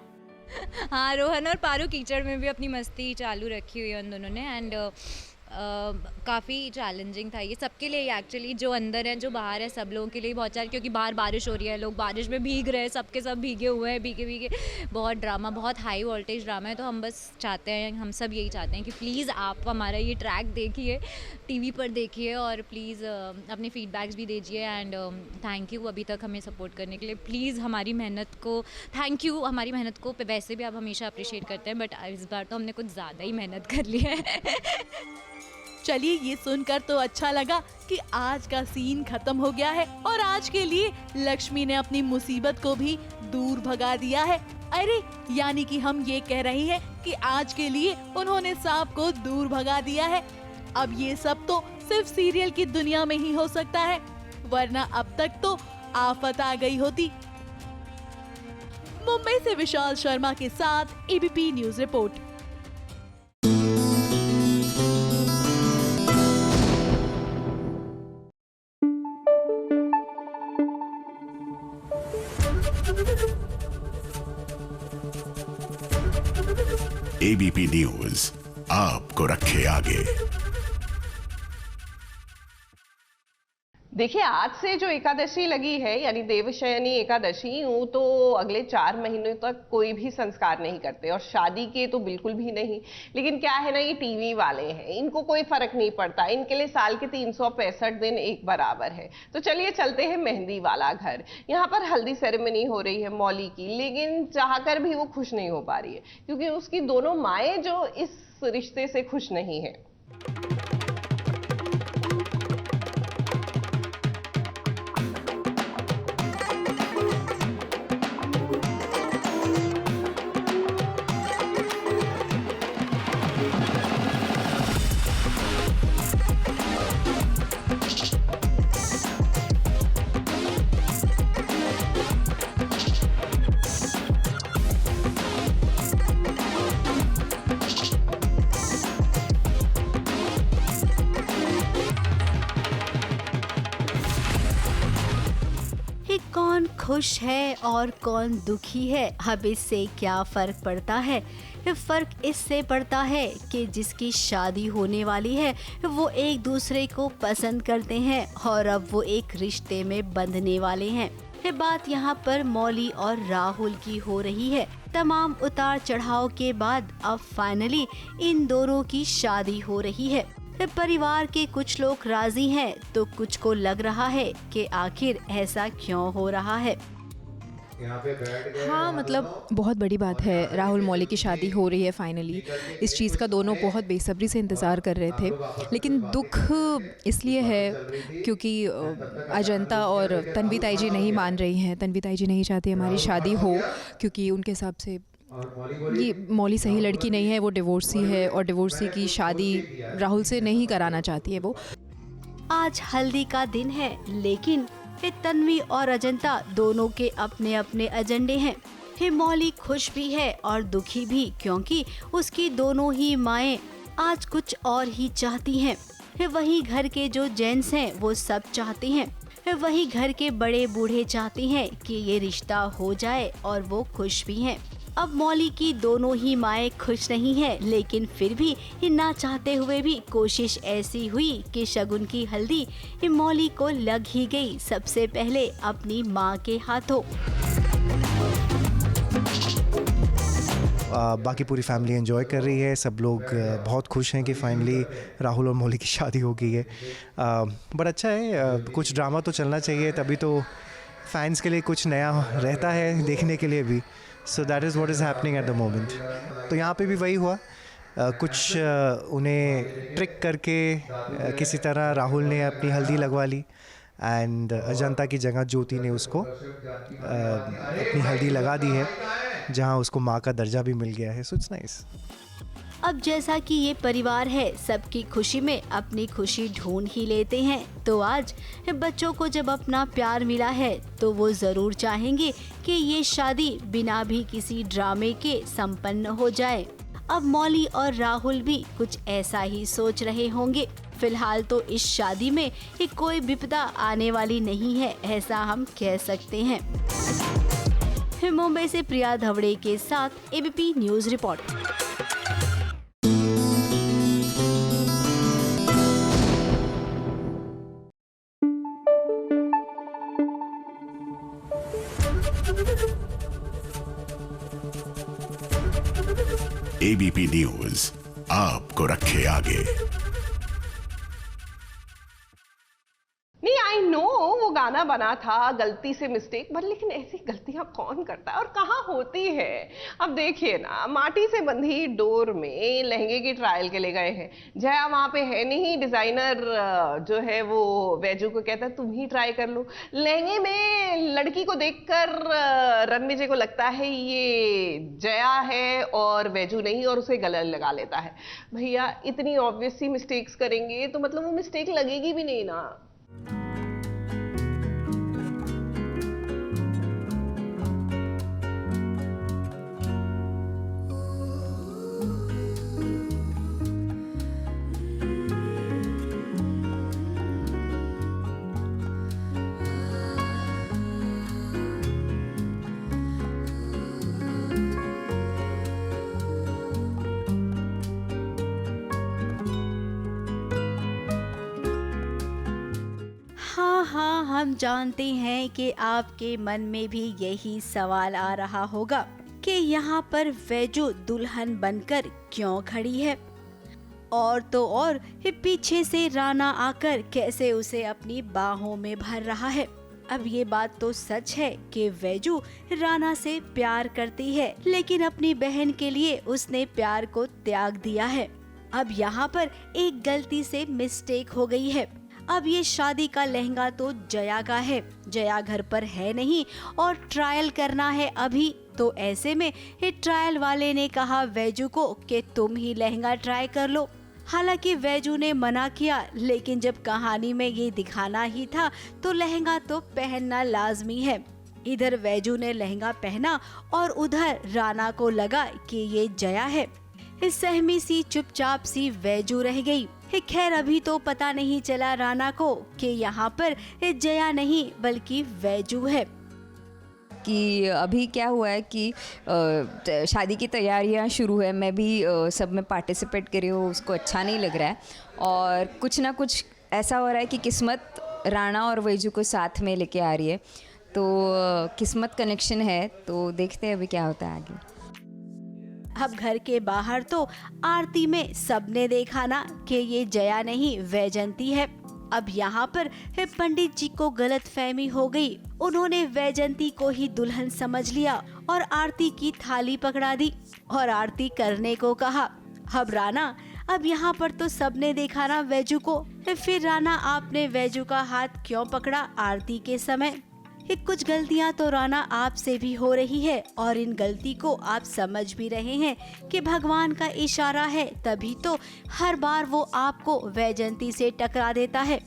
हाँ, रोहन और पारू कीचड़ में भी अपनी मस्ती चालू रखी हुई है उन दोनों ने। एंड काफ़ी चैलेंजिंग था ये सबके लिए एक्चुअली, जो अंदर हैं जो बाहर है, सब लोगों के लिए बहुत चैलेंज, क्योंकि बाहर बारिश हो रही है, लोग बारिश में भीग रहे हैं, सबके सब भीगे हुए हैं, भीगे बहुत ड्रामा, बहुत हाई वोल्टेज ड्रामा है। तो हम बस चाहते हैं, हम सब यही चाहते हैं कि प्लीज़ आप हमारा ये ट्रैक देखिए, टीवी पर देखिए और प्लीज़ अपने फीडबैक्स भी दीजिए। एंड थैंक यू अभी तक हमें सपोर्ट करने के लिए। प्लीज़ हमारी मेहनत को थैंक यू, हमारी मेहनत को वैसे भी आप हमेशा अप्रिशिएट करते हैं, बट इस बार तो हमने कुछ ज़्यादा ही मेहनत कर ली है। चलिए, ये सुनकर तो अच्छा लगा कि आज का सीन खत्म हो गया है और आज के लिए लक्ष्मी ने अपनी मुसीबत को भी दूर भगा दिया है। अरे, यानी कि हम ये कह रहे हैं कि आज के लिए उन्होंने सांप को दूर भगा दिया है। अब ये सब तो सिर्फ सीरियल की दुनिया में ही हो सकता है, वरना अब तक तो आफत आ गई होती। मुंबई से विशाल शर्मा के साथ ABP news report. ABP news आपको रखे आगे। देखिए, आज से जो एकादशी लगी है, यानी देवशयनी एकादशी, वो तो अगले 4 महीनों तक कोई भी संस्कार नहीं करते और शादी के तो बिल्कुल भी नहीं। लेकिन क्या है ना, ये टीवी वाले हैं, इनको कोई फर्क नहीं पड़ता, इनके लिए साल के 365 दिन एक बराबर है। तो चलिए चलते हैं मेहंदी वाला घर। यहाँ पर हल्दी सेरेमनी हो रही है मौली की, लेकिन चाहकर भी वो खुश नहीं हो पा रही है, क्योंकि उसकी दोनों माएँ जो इस रिश्ते से खुश नहीं है। कौन खुश है और कौन दुखी है, अब इससे क्या फर्क पड़ता है? फर्क इससे पड़ता है कि जिसकी शादी होने वाली है वो एक दूसरे को पसंद करते हैं और अब वो एक रिश्ते में बंधने वाले हैं। बात यहाँ पर मौली और राहुल की हो रही है। तमाम उतार चढ़ाव के बाद अब फाइनली इन दोनों की शादी हो रही है। परिवार के कुछ लोग राजी हैं तो कुछ को लग रहा है कि आखिर ऐसा क्यों हो रहा है। हाँ, मतलब बहुत बड़ी बात है, राहुल मौली की शादी हो रही है फाइनली। इस चीज़ का दोनों बहुत बेसब्री से इंतज़ार कर रहे थे, लेकिन दुख इसलिए है क्योंकि अजंता और तन्वी ताई जी नहीं मान रही हैं। तन्वी ताई जी नहीं चाहती हमारी शादी हो, क्योंकि उनके हिसाब से ये मौली सही लड़की नहीं है, वो डिवोर्सी है और डिवोर्सी की शादी राहुल से नहीं कराना चाहती है वो। आज हल्दी का दिन है, लेकिन तन्वी और अजंता दोनों के अपने अपने एजेंडे हैं। मौली खुश भी है और दुखी भी, क्योंकि उसकी दोनों ही माएँ आज कुछ और ही चाहती हैं। वहीं घर के जो जेंट्स हैं वो सब चाहते हैं। वहीं घर के बड़े बूढ़े चाहते हैं कि ये रिश्ता हो जाए और वो खुश भी हैं। अब मौली की दोनों ही माएँ खुश नहीं है, लेकिन फिर भी ना चाहते हुए भी कोशिश ऐसी हुई कि शगुन की हल्दी मौली को लग ही गई, सबसे पहले अपनी माँ के हाथों। बाकी पूरी फैमिली एंजॉय कर रही है, सब लोग बहुत खुश हैं कि फाइनली राहुल और मौली की शादी हो गई है। बट अच्छा है, कुछ ड्रामा तो चलना चाहिए, तभी तो फैंस के लिए कुछ नया रहता है देखने के लिए भी। So that is what is happening at the moment. तो यहाँ पे भी वही हुआ, कुछ उन्हें ट्रिक करके किसी तरह राहुल ने अपनी हल्दी लगवा ली एंड अजंता की जगह ज्योति ने उसको अपनी हल्दी लगा दी है, जहाँ उसको माँ का दर्जा भी मिल गया है। So it's nice. अब जैसा कि ये परिवार है, सबकी खुशी में अपनी खुशी ढूंढ ही लेते हैं, तो आज बच्चों को जब अपना प्यार मिला है तो वो जरूर चाहेंगे कि ये शादी बिना भी किसी ड्रामे के संपन्न हो जाए। अब मौली और राहुल भी कुछ ऐसा ही सोच रहे होंगे। फिलहाल तो इस शादी में कोई विपदा आने वाली नहीं है, ऐसा हम कह सकते हैं। मुंबई से प्रिया धवड़े के साथ ABP news report. ABP news आपको रखे आगे। नहीं, आई नो वो गाना बना था गलती से मिस्टेक, बट लेकिन ऐसी गलतियां कौन करता है और कहाँ होती है। अब देखिए ना, माटी से बंधी डोर में लहंगे की ट्रायल के लिए गए हैं। जया वहां पे है नहीं, डिजाइनर जो है वो वैजू को कहता है तुम ही ट्राई कर लो। लहंगे में लड़की को देखकर रणविजय को लगता है ये जया है और वैजू नहीं, और उसे गले लगा लेता है। भैया इतनी ऑब्वियस सी मिस्टेक्स करेंगे तो मतलब वो मिस्टेक लगेगी भी नहीं ना। हाँ, हम जानते हैं कि आपके मन में भी यही सवाल आ रहा होगा कि यहाँ पर वैजू दुल्हन बनकर क्यों खड़ी है, और तो और पीछे से राणा आकर कैसे उसे अपनी बाहों में भर रहा है। अब ये बात तो सच है कि वैजू राणा से प्यार करती है, लेकिन अपनी बहन के लिए उसने प्यार को त्याग दिया है। अब यहाँ पर एक गलती से मिस्टेक हो गई है। अब ये शादी का लहंगा तो जया का है, जया घर पर है नहीं और ट्रायल करना है अभी। तो ऐसे में ट्रायल वाले ने कहा वैजू को कि तुम ही लहंगा ट्राई कर लो। हालांकि वैजू ने मना किया, लेकिन जब कहानी में ये दिखाना ही था तो लहंगा तो पहनना लाजमी है। इधर वैजू ने लहंगा पहना और उधर राणा को लगा कि ये जया है। सहमी सी चुपचाप सी वैजू रह गई। खैर अभी तो पता नहीं चला राणा को कि यहाँ पर जया नहीं बल्कि वैजू है। कि अभी क्या हुआ है कि शादी की तैयारियां शुरू है, मैं भी सब में पार्टिसिपेट कर रही हूँ, उसको अच्छा नहीं लग रहा है और कुछ ना कुछ ऐसा हो रहा है कि किस्मत राणा और वैजू को साथ में लेके आ रही है। तो किस्मत कनेक्शन है, तो देखते हैं अभी क्या होता है आगे। अब घर के बाहर तो आरती में सबने देखा ना कि ये जया नहीं वैजंती है। अब यहाँ पर पंडित जी को गलतफहमी हो गई। उन्होंने वैजंती को ही दुल्हन समझ लिया और आरती की थाली पकड़ा दी और आरती करने को कहा। अब राणा, अब यहाँ पर तो सबने देखा ना वैजू को, फिर राणा आपने वैजू का हाथ क्यों पकड़ा आरती के समय? कुछ गलतियां तो राणा आपसे भी हो रही है और इन गलती को आप समझ भी रहे हैं कि भगवान का इशारा है, तभी तो हर बार वो आपको वैजंती से टकरा देता है।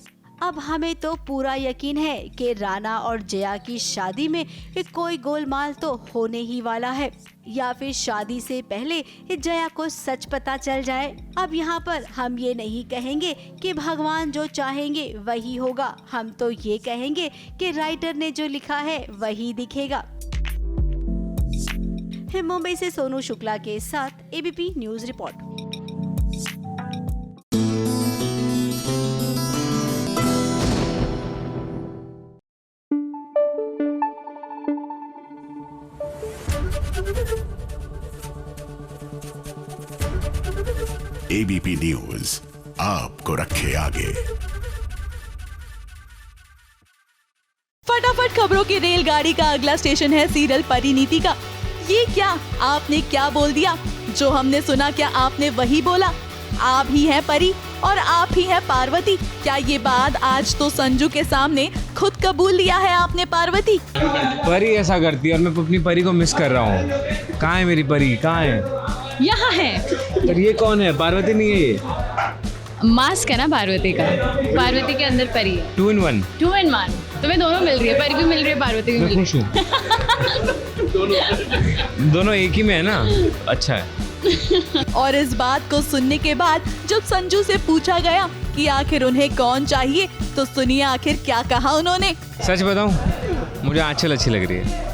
अब हमें तो पूरा यकीन है कि राणा और जया की शादी में कोई गोलमाल तो होने ही वाला है, या फिर शादी से पहले जया को सच पता चल जाए। अब यहाँ पर हम ये नहीं कहेंगे कि भगवान जो चाहेंगे वही होगा, हम तो ये कहेंगे कि राइटर ने जो लिखा है वही दिखेगा। मुंबई से सोनू शुक्ला के साथ ABP news report. ABP news आपको रखे आगे। फटाफट खबरों की रेलगाड़ी का अगला स्टेशन है सीरियल परिणीति का। ये क्या, आपने क्या बोल दिया? जो हमने सुना क्या आपने वही बोला? आप ही हैं परी और आप ही हैं पार्वती। क्या ये बात आज तो संजू के सामने खुद कबूल लिया है आपने पार्वती? परी ऐसा करती है और मैं अपनी परी को मिस कर रहा हूँ। कहाँ है मेरी परी, कहाँ है? यहाँ है। पर ये कौन है? पार्वती नहीं है ये? मास्क है ना पार्वती का, पार्वती के अंदर परी है। 2 in 1। 2 in 1। तुम्हें दोनों मिल रही है, परी भी मिल रही है, पार्वती भी मिल रही है। दोनों एक ही में है ना? अच्छा है। और इस बात को सुनने के बाद जब संजू से पूछा गया कि आखिर उन्हें कौन चाहिए, तो सुनिए आखिर क्या कहा उन्होंने। सच बताऊं, मुझे आंचल अच्छी लग रही है।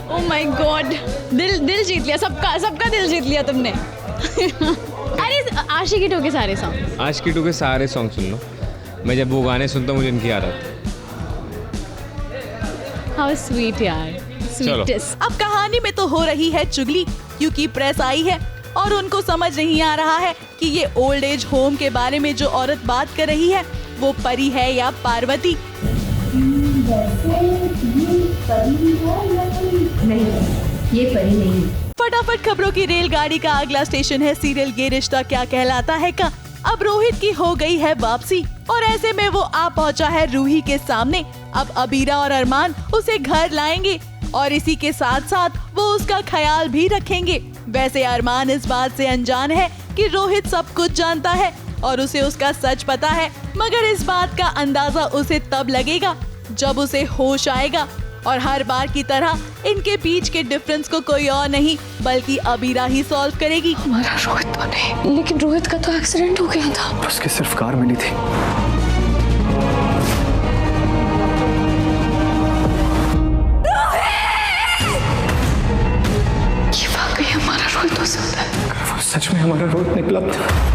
ओह माय गॉड, दिल जीत लिया, सबका दिल जीत लिया तुमने। अरे आशिकी टू के सारे सॉन्ग, आशिकी टू के सारे सॉन्ग सुन लो। मैं जब वो गाने सुनता हूँ मुझे इनकी याद आती है। हाउ स्वीट यार, स्वीटेस्ट। अब कहानी में तो हो रही है चुगली, क्योंकि प्रेस आई है और उनको समझ नहीं आ रहा है कि ये ओल्ड एज होम के बारे में जो औरत बात कर रही है वो परी है या पार्वती। नहीं, ये परी नहीं। फटाफट खबरों की रेलगाड़ी का अगला स्टेशन है सीरियल ये रिश्ता क्या कहलाता है का। अब रोहित की हो गई है वापसी और ऐसे में वो आ पहुंचा है रूही के सामने। अब अबीरा और अरमान उसे घर लाएंगे और इसी के साथ साथ वो उसका ख्याल भी रखेंगे। वैसे अरमान इस बात से अनजान है कि रोहित सब कुछ जानता है और उसे उसका सच पता है, मगर इस बात का अंदाजा उसे तब लगेगा जब उसे होश आएगा। और हर बार की तरह इनके बीच के डिफरेंस को कोई और नहीं बल्कि अबीरा ही सॉल्व करेगी। हमारा रोहित तो नहीं, लेकिन रोहित का तो एक्सीडेंट हो गया था। उसके सिर्फ कार मिली थी। ये वाकई हमारा रोहित हो सकता है। सच में हमारा रोहित निकला था।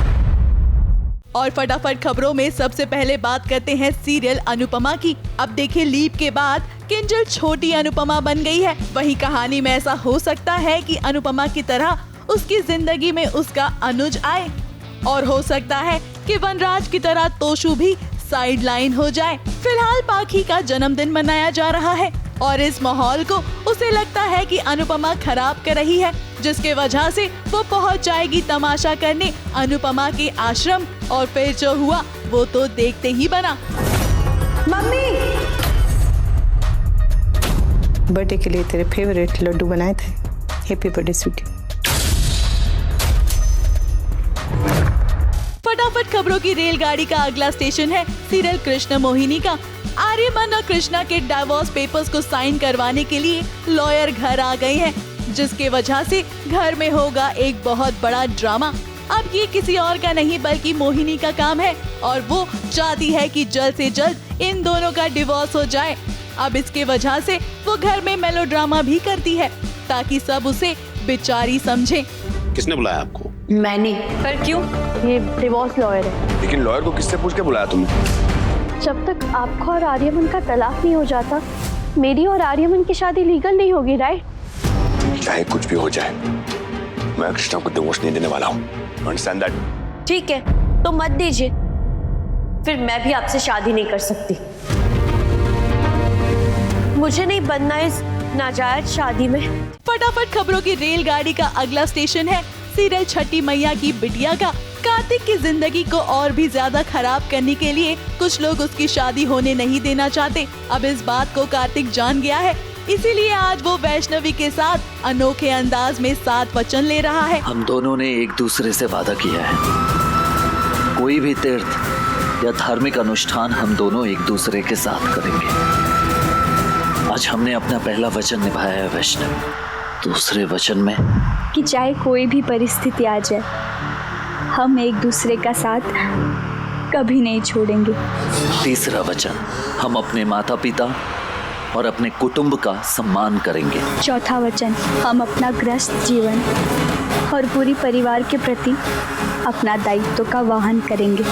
और फटाफट खबरों में सबसे पहले बात करते हैं सीरियल अनुपमा की। अब देखिए लीप के बाद किंजल छोटी अनुपमा बन गई है। वही कहानी में ऐसा हो सकता है कि अनुपमा की तरह उसकी जिंदगी में उसका अनुज आए और हो सकता है कि वनराज की तरह तोशु भी साइड लाइन हो जाए। फिलहाल पाखी का जन्मदिन मनाया जा रहा है और इस माहौल को उसे लगता है कि अनुपमा खराब कर रही है, जिसके वजह से वो पहुंच जाएगी तमाशा करने अनुपमा के आश्रम। और फिर जो हुआ वो तो देखते ही बना। मम्मी, बर्थडे के लिए तेरे फेवरेट लड्डू बनाए थे। Happy birthday Sweety. फटाफट खबरों की रेलगाड़ी का अगला स्टेशन है सीरियल कृष्ण मोहिनी का। आर्यमन और कृष्णा के डाइवोर्स पेपर्स को साइन करवाने के लिए लॉयर घर आ गए हैं, जिसके वजह से घर में होगा एक बहुत बड़ा ड्रामा। अब ये किसी और का नहीं बल्कि मोहिनी का काम है और वो चाहती है कि जल्द से जल्द इन दोनों का डिवोर्स हो जाए। अब इसके वजह से वो घर में मेलोड्रामा भी करती है ताकि सब उसे बेचारी समझे। किसने बुलाया आपको? मैंने। पर क्यों? ये डिवोर्स लॉयर है। लेकिन लॉयर को किससे पूछ के बुलाया तुमने? जब तक आपका और आर्यमन का तलाक नहीं हो जाता, मेरी और आर्यमन की शादी लीगल नहीं होगी, राइट? चाहे कुछ भी हो जाए, मैं कृष्णा को डिवोर्स नहीं देने वाला हूँ। Understand that? ठीक है, तो मत दीजिए, फिर मैं भी आपसे शादी नहीं कर सकती। मुझे नहीं बनना इस नाजायज शादी में। फटाफट खबरों की रेलगाड़ी का अगला स्टेशन है सीरियल छठी मैया की बिटिया का। कार्तिक की जिंदगी को और भी ज्यादा खराब करने के लिए कुछ लोग उसकी शादी होने नहीं देना चाहते। अब इस बात को कार्तिक जान गया है, इसीलिए आज वो वैष्णवी के साथ अनोखे अंदाज में 7 वचन ले रहा है। हम दोनों ने एक दूसरे से वादा किया है, कोई भी तीर्थ या धार्मिक अनुष्ठान हम दोनों एक दूसरे के साथ करेंगे। आज हमने अपना पहला वचन निभाया है वैष्णवी। दूसरे वचन में कि चाहे कोई भी परिस्थिति आ जाए, हम एक दूसरे का साथ कभी नहीं छोड़ेंगे। तीसरा वचन, हम अपने माता पिता और अपने कुटुंब का सम्मान करेंगे। चौथा वचन, हम अपना ग्रस्त जीवन और पूरी परिवार के प्रति अपना दायित्व का वहन करेंगे।